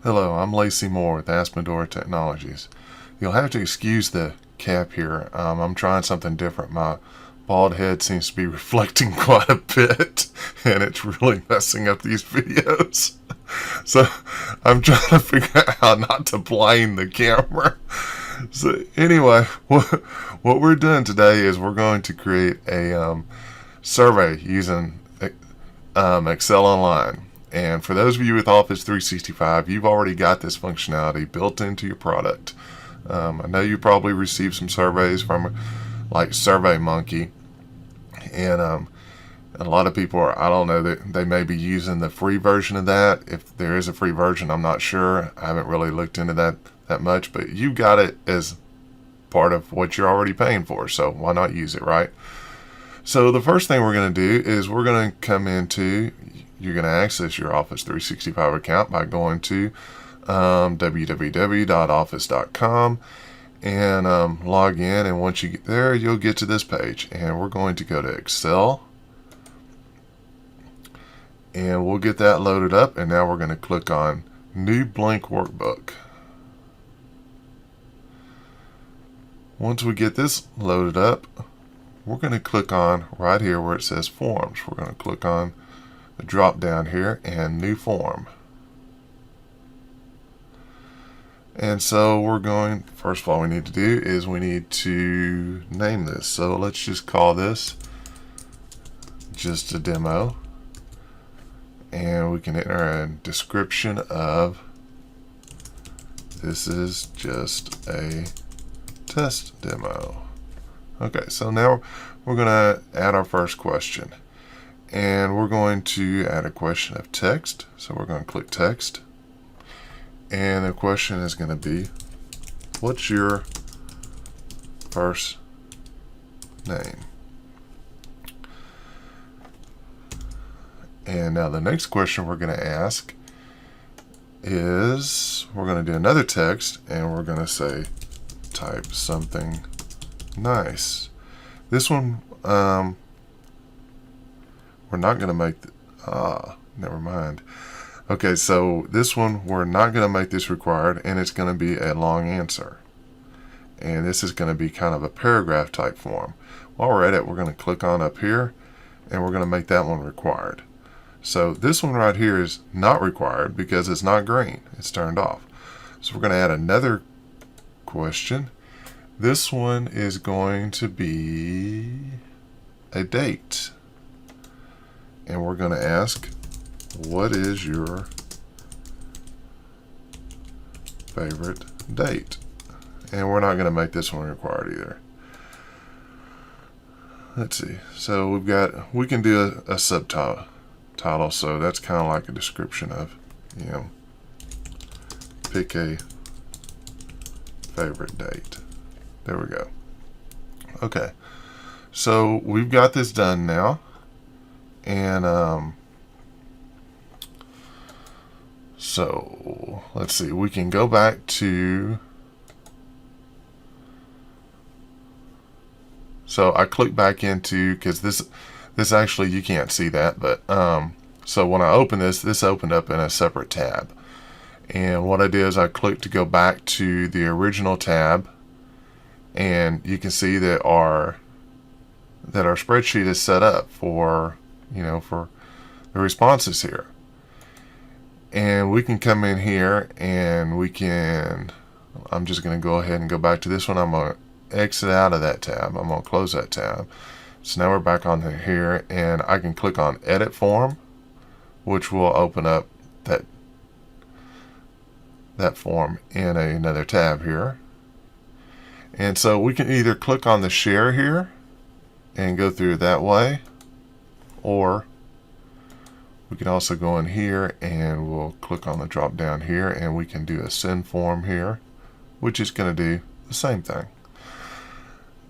Hello, I'm Lacey Moore with Asmodora Technologies. You'll have to excuse the cap here. I'm trying something different. My bald head seems to be reflecting quite a bit, and it's really messing up these videos. So I'm trying to figure out how not to blind the camera. So anyway, what we're doing today is we're going to create a survey using Excel Online. And for those of you with Office 365, you've already got this functionality built into your product. I know you probably received some surveys from like SurveyMonkey, and a lot of people are, I don't know, they may be using the free version of that. If there is a free version, I'm not sure. I haven't really looked into that much, but you got it as part of what you're already paying for, so why not use it, right? So the first thing we're going to do is we're going to come into, you're going to access your Office 365 account by going to www.office.com and log in. And once you get there, you'll get to this page. And we're going to go to Excel. And we'll get that loaded up. And now we're going to click on New Blank Workbook. Once we get this loaded up, we're going to click on right here where it says Forms. We're going to click on the drop down here and New Form. And so we're going, first of all we need to do is we need to name this. So let's just call this just a demo. And we can enter a description of this is just a test demo. Okay, so now we're going to add our first question. And we're going to add a question of text. So we're going to click text. And the question is going to be, what's your first name? And now the next question we're going to ask is, we're going to do another text and we're going to say, type something nice. This one, we're not going to make, never mind. Okay, so this one, we're not going to make this required, and it's going to be a long answer. And this is going to be kind of a paragraph type form. While we're at it, we're going to click on up here, and we're going to make that one required. So this one right here is not required because it's not green. It's turned off. So we're going to add another question. This one is going to be a date. And we're going to ask, what is your favorite date? And we're not going to make this one required either. Let's see. So we can do a subtitle. So that's kind of like a description of, pick a favorite date. There we go. Okay. So we've got this done now. And so let's see, we can go back to, so I click back into, because this actually, you can't see that, but so when I open this opened up in a separate tab. And what I did is I clicked to go back to the original tab, and you can see that our spreadsheet is set up for for the responses here. And we can come in here and we can, I'm just going to go ahead and go back to this one. I'm going to exit out of that tab. I'm going to close that tab. So now we're back on here, and I can click on Edit Form, which will open up that form in another tab here. And so we can either click on the share here and go through it that way, or we can also go in here and we'll click on the drop down here and we can do a send form here, which is going to do the same thing.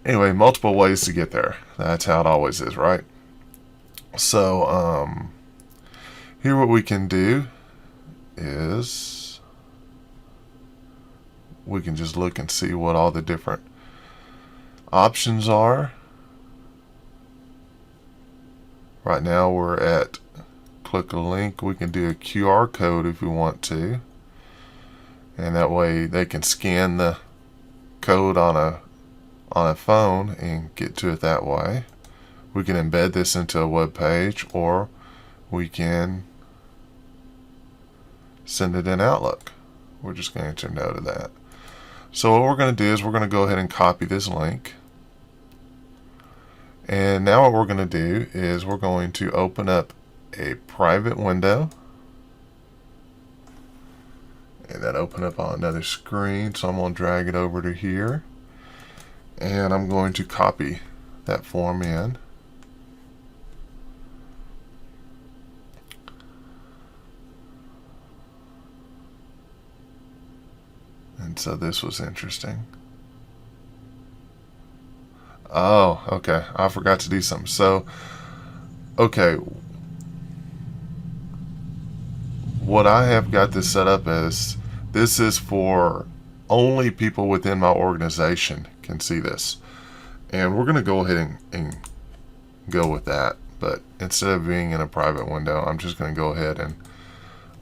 Anyway, multiple ways to get there. That's how it always is, right? So here what we can do is we can just look and see what all the different options are. Right now we're at click a link. We can do a QR code if we want to. and that way they can scan the code on a phone and get to it that way. We can embed this into a web page, or we can send it in Outlook. We're just going to enter no to that. So what we're going to do is we're going to go ahead and copy this link. And now what we're going to do is we're going to open up a private window. And that open up on another screen. So I'm going to drag it over to here. And I'm going to copy that form in. And so this was interesting. Oh, okay. I forgot to do something. So, okay. What I have got this set up as, this is for only people within my organization can see this. And we're going to go ahead and go with that. But instead of being in a private window, I'm just going to go ahead and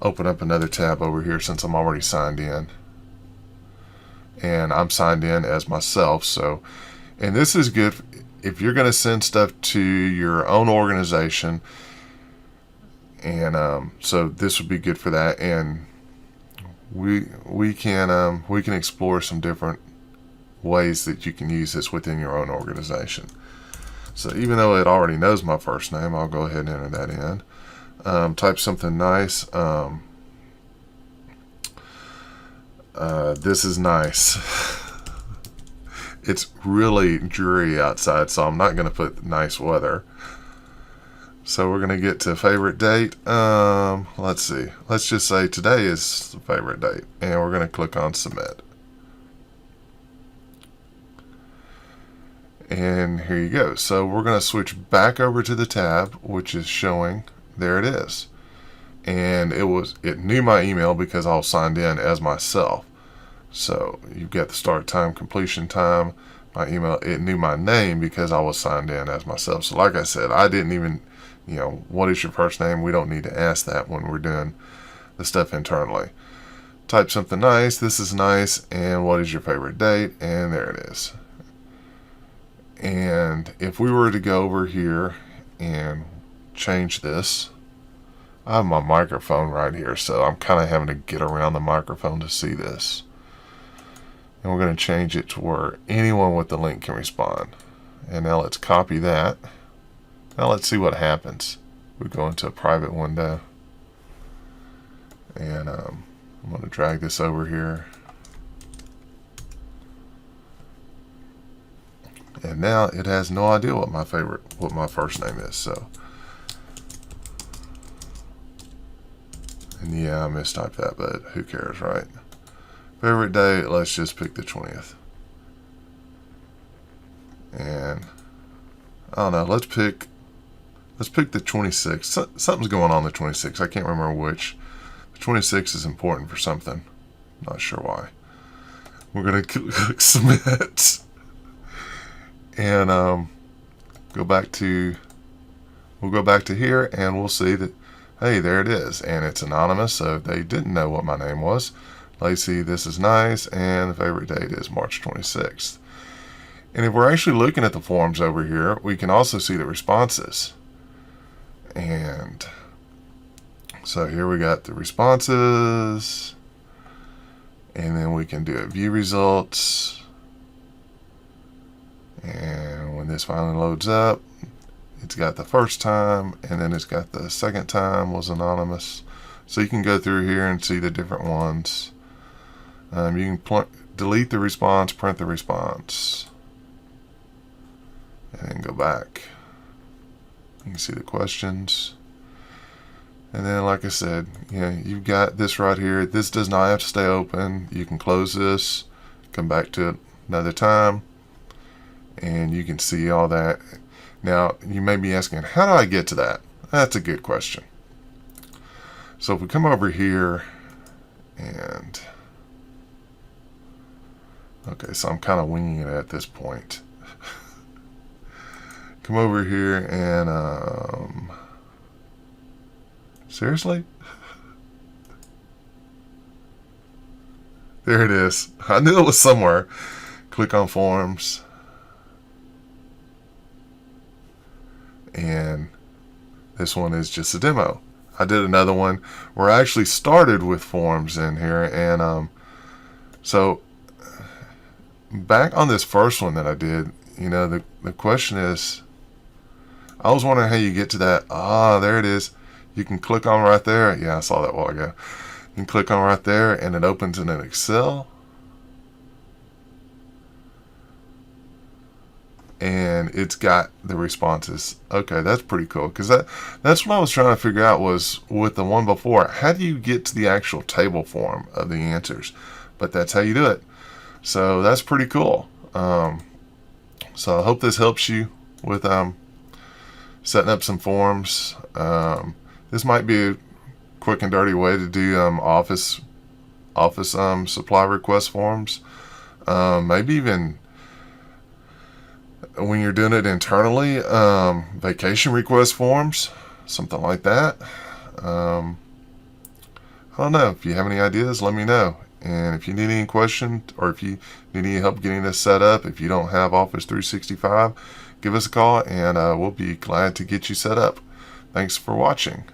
open up another tab over here since I'm already signed in. And I'm signed in as myself. So, and this is good if you're going to send stuff to your own organization. And so this would be good for that. And we can explore some different ways that you can use this within your own organization. So even though it already knows my first name, I'll go ahead and enter that in. Type something nice. This is nice. It's really dreary outside, so I'm not going to put nice weather. So we're going to get to favorite date. Let's see. Let's just say today is the favorite date. And we're going to click on submit. And here you go. So we're going to switch back over to the tab, which is showing, there it is. And it knew my email because I was signed in as myself. So you've got the start time, completion time, my email. It knew my name because I was signed in as myself. So like I said, I didn't even, what is your first name? We don't need to ask that when we're doing the stuff internally. Type something nice. This is nice. And what is your favorite date? And there it is. And if we were to go over here and change this, I have my microphone right here, so I'm kind of having to get around the microphone to see this. And we're going to change it to where anyone with the link can respond. And now let's copy that. Now let's see what happens. We go into a private window. And I'm going to drag this over here. And now it has no idea what my first name is. So, and yeah, I mistyped that, but who cares, right? Favorite date, let's just pick the 20th. And I don't know, let's pick the 26th. Something's going on the 26th. I can't remember which. The 26th is important for something. Not sure why. We're gonna click submit. And we'll go back to here, and we'll see that, hey, there it is. And it's anonymous, so they didn't know what my name was. Lacey, this is nice, and the favorite date is March 26th. And if we're actually looking at the forms over here, we can also see the responses. And so here we got the responses, and then we can do a view results. And when this finally loads up, it's got the first time, and then it's got the second time was anonymous. So you can go through here and see the different ones. You can delete the response, print the response, and then go back. You can see the questions. And then, like I said, you've got this right here. This does not have to stay open. You can close this, come back to it another time, and you can see all that. Now, you may be asking, how do I get to that? That's a good question. So if we come over here and, okay, so I'm kind of winging it at this point. Come over here and, seriously? There it is. I knew it was somewhere. Click on forms. And this one is just a demo. I did another one where I actually started with forms in here. And so back on this first one that I did, the question is, I was wondering how you get to that. There it is. You can click on right there. Yeah, I saw that a while ago. You can click on right there and it opens in an Excel. And it's got the responses. Okay, that's pretty cool, because that's what I was trying to figure out was with the one before, how do you get to the actual table form of the answers? But that's how you do it. So that's pretty cool. So I hope this helps you with setting up some forms. This might be a quick and dirty way to do office supply request forms. Maybe even when you're doing it internally, vacation request forms, something like that. I don't know. If you have any ideas, let me know. And if you need any questions or if you need any help getting this set up, if you don't have Office 365, give us a call and we'll be glad to get you set up. Thanks for watching.